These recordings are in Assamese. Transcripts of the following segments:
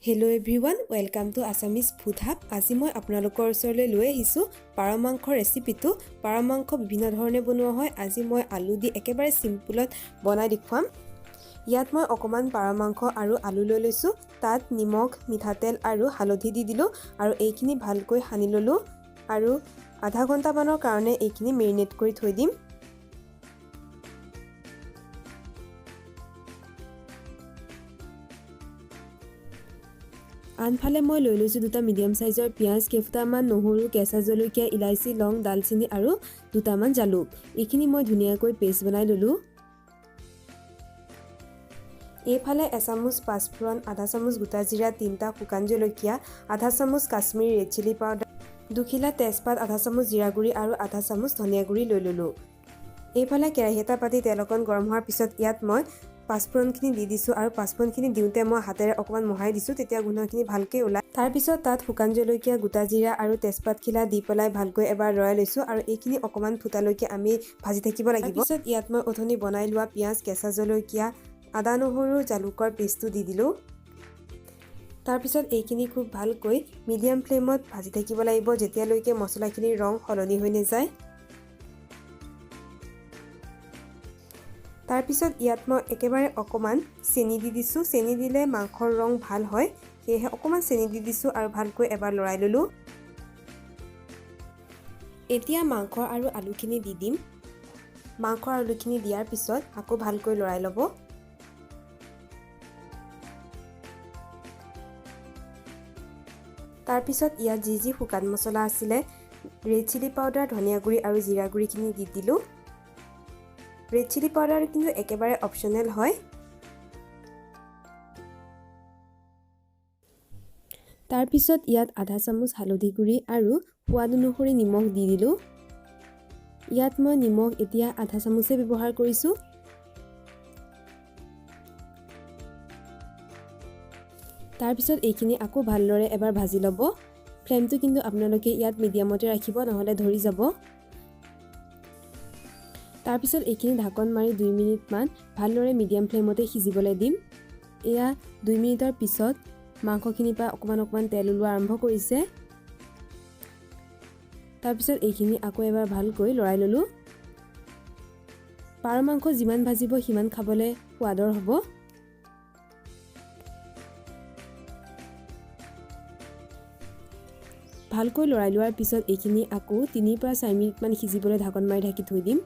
Hello' everyone, welcome to Assamese food hub. আজি মই আপোনালোকৰ ওচৰলৈ লৈ আহিছোঁ পাৰ মাংসৰ ৰেচিপিটো। পাৰ মাংস বিভিন্ন ধৰণে বনোৱা হয়। আজি মই আলু দি একেবাৰে চিম্পুলত বনাই দেখুৱাম। ইয়াত মই অকণমান পাৰ মাংস আৰু আলু লৈ লৈছোঁ। তাত নিমখ, মিঠাতেল আৰু হালধি দি দিলোঁ আৰু এইখিনি ভালকৈ সানি ল'লোঁ আৰু আধা ঘণ্টামানৰ কাৰণে এইখিনি মেৰিনেট কৰি থৈ দিম। আনফালে মই লৈ লৈছোঁ দুটা মিডিয়াম সাইজৰ পিঁয়াজ, কেইফুটামান নহৰু, কেঁচা জলকীয়া, ইলাইচি, লং, দালচিনি আৰু দুটামান জালুক। এইখিনি মই ধুনীয়াকৈ পেষ্ট বনাই ল'লোঁ। এইফালে এচামুচ পাঁচফোৰণ, আধা চামুচ গোটা জিৰা, 3টা শুকান জলকীয়া, আধা চামুচ কাশ্মীৰী ৰেড চিলি পাউডাৰ, 2 খিলা তেজপাত, আধা চামুচ জিৰা গুড়ি আৰু আধা চামুচ ধনিয়া গুড়ি লৈ ল'লোঁ। এইফালে কেৰাহী এটা পাতি তেল অকণ গৰম হোৱাৰ পিছত ইয়াত মই পাঁচফোৰণখিনি দি দিছোঁ আৰু পাঁচফোৰণখিনি দিওঁতে মই হাতেৰে অকণমান মোহাৰি দিছোঁ, তেতিয়া গোন্ধখিনি ভালকৈ ওলায়। তাৰপিছত তাত শুকান জলকীয়া, গোটা জিৰা আৰু তেজপাতখিলা দি পেলাই ভালকৈ এবাৰ লৰাই লৈছোঁ আৰু এইখিনি অকণমান ফুটালৈকে আমি ভাজি থাকিব লাগিব। তাৰপিছত ইয়াত মই অথনি বনাই লোৱা পিঁয়াজ, কেঁচা জলকীয়া, আদা নহৰু, জালুকৰ পেষ্টটো দি দিলোঁ। তাৰপিছত এইখিনি খুব ভালকৈ মিডিয়াম ফ্লেমত ভাজি থাকিব লাগিব যেতিয়ালৈকে মছলাখিনিৰ ৰং সলনি হৈ নাযায়। তাৰপিছত ইয়াত মই একেবাৰে অকণমান চেনি দি দিছোঁ। চেনি দিলে মাংসৰ ৰং ভাল হয়, সেয়েহে অকণমান চেনি দি দিছোঁ আৰু ভালকৈ এবাৰ লৰাই ল'লোঁ। এতিয়া মাংস আৰু আলুখিনি দি দিম। মাংস আৰু আলুখিনি দিয়াৰ পিছত আকৌ ভালকৈ লৰাই ল'ব। তাৰপিছত ইয়াত যি শুকান মছলা আছিলে, ৰেড চিলি পাউডাৰ, ধনিয়া গুড়ি আৰু জিৰা গুড়িখিনি দি দিলোঁ। ৰেড চিলি পাউডাৰ কিন্তু একেবাৰে অপশ্যনেল হয়। তাৰপিছত ইয়াত আধা চামুচ হালধি গুড়ি আৰু সোৱাদ অনুসৰি নিমখ দি দিলোঁ। ইয়াত মই নিমখ এতিয়া আধা চামুচে ব্যৱহাৰ কৰিছোঁ। তাৰপিছত এইখিনি আকৌ ভালদৰে এবাৰ ভাজি ল'ব। ফ্লেমটো কিন্তু আপোনালোকে ইয়াত মিডিয়ামতে ৰাখিব, নহ'লে ধৰি যাব। তাৰপিছত এইখিনি ঢাকন মাৰি 2 মিনিটমান ভালদৰে মিডিয়াম ফ্লেমতে সিজিবলৈ দিম। এয়া 2 মিনিটৰ পিছত মাংসখিনিৰ পৰা অকণমান তেল ওলোৱা আৰম্ভ কৰিছে। তাৰপিছত এইখিনি আকৌ এবাৰ ভালকৈ লৰাই ল'লোঁ। পাৰ মাংস যিমান ভাজিব সিমান খাবলৈ সোৱাদৰ হ'ব। ভালকৈ লৰাই লোৱাৰ পিছত এইখিনি আকৌ 3 পৰা 4 মিনিটমান সিজিবলৈ ঢাকন মাৰি ঢাকি থৈ দিম।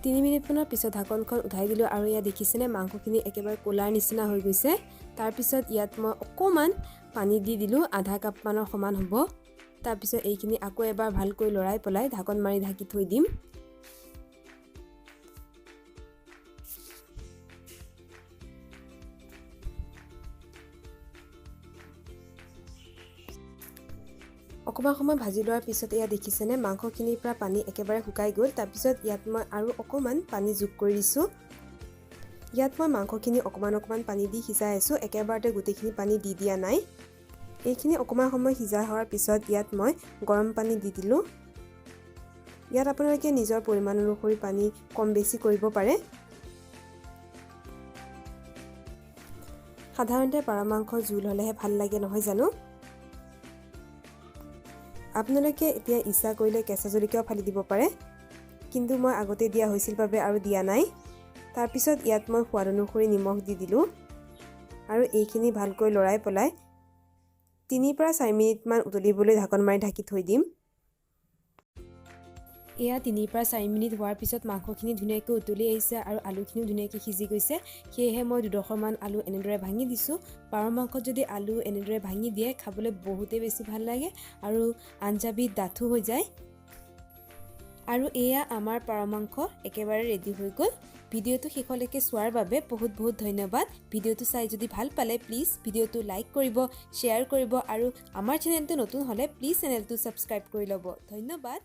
3 মিনিটমানৰ পিছত ঢাকনখন উঠাই দিলোঁ আৰু ইয়াত দেখিছেনে মাংসখিনি একেবাৰে ক'লাৰ নিচিনা হৈ গৈছে। তাৰপিছত ইয়াত মই অকণমান পানী দি দিলোঁ, আধা কাপমানৰ সমান হ'ব। তাৰপিছত এইখিনি আকৌ এবাৰ ভালকৈ লৰাই পেলাই ঢাকন মাৰি ঢাকি থৈ দিম। অকণমান সময় ভাজি লোৱাৰ পিছত এয়া দেখিছেনে মাংসখিনিৰ পৰা পানী একেবাৰে শুকাই গ'ল। তাৰপিছত ইয়াত মই আৰু অকণমান পানী যোগ কৰি দিছোঁ। ইয়াত মই মাংসখিনি অকণমান পানী দি সিজাই আছোঁ, একেবাৰতে গোটেইখিনি পানী দি দিয়া নাই। এইখিনি অকণমান সময় সিজাই হোৱাৰ পিছত ইয়াত মই গৰম পানী দি দিলোঁ। ইয়াত আপোনালোকে নিজৰ পৰিমাণ অনুসৰি পানী কম বেছি কৰিব পাৰে। সাধাৰণতে পাৰ মাংসৰ জোল হ'লেহে ভাল লাগে নহয় জানো। আপোনালোকে এতিয়া ইচ্ছা কৰিলে কেঁচা জলকীয়াও ফালি দিব পাৰে, কিন্তু মই আগতে দিয়া হৈছিল বাবে আৰু দিয়া নাই। তাৰপিছত ইয়াত মই সোৱাদ অনুসৰি নিমখ দি দিলোঁ আৰু এইখিনি ভালকৈ লৰাই পেলাই 3 পৰা 4 মিনিটমান উতলিবলৈ ঢাকন মাৰি ঢাকি থৈ দিম। এয়া 3 পৰা 4 মিনিট হোৱাৰ পিছত মাংসখিনি ধুনীয়াকৈ উতলি আহিছে আৰু আলুখিনিও ধুনীয়াকৈ সিজি গৈছে। সেয়েহে মই 2ডোখৰমান আলু এনেদৰে ভাঙি দিছোঁ। পাৰ মাংসত যদি আলু এনেদৰে ভাঙি দিয়ে খাবলৈ বহুতেই বেছি ভাল লাগে আৰু আঞ্জাবিধ ডাঠো হৈ যায়। আৰু এয়া আমাৰ পাৰ মাংস একেবাৰে ৰেডি হৈ গ'ল। ভিডিঅ'টো শেষলৈকে চোৱাৰ বাবে বহুত ধন্যবাদ। ভিডিঅ'টো চাই যদি ভাল পালে প্লিজ ভিডিঅ'টো লাইক কৰিব, শ্বেয়াৰ কৰিব আৰু আমাৰ চেনেলটো নতুন হ'লে প্লিজ চেনেলটো ছাবস্ক্ৰাইব কৰি ল'ব। ধন্যবাদ।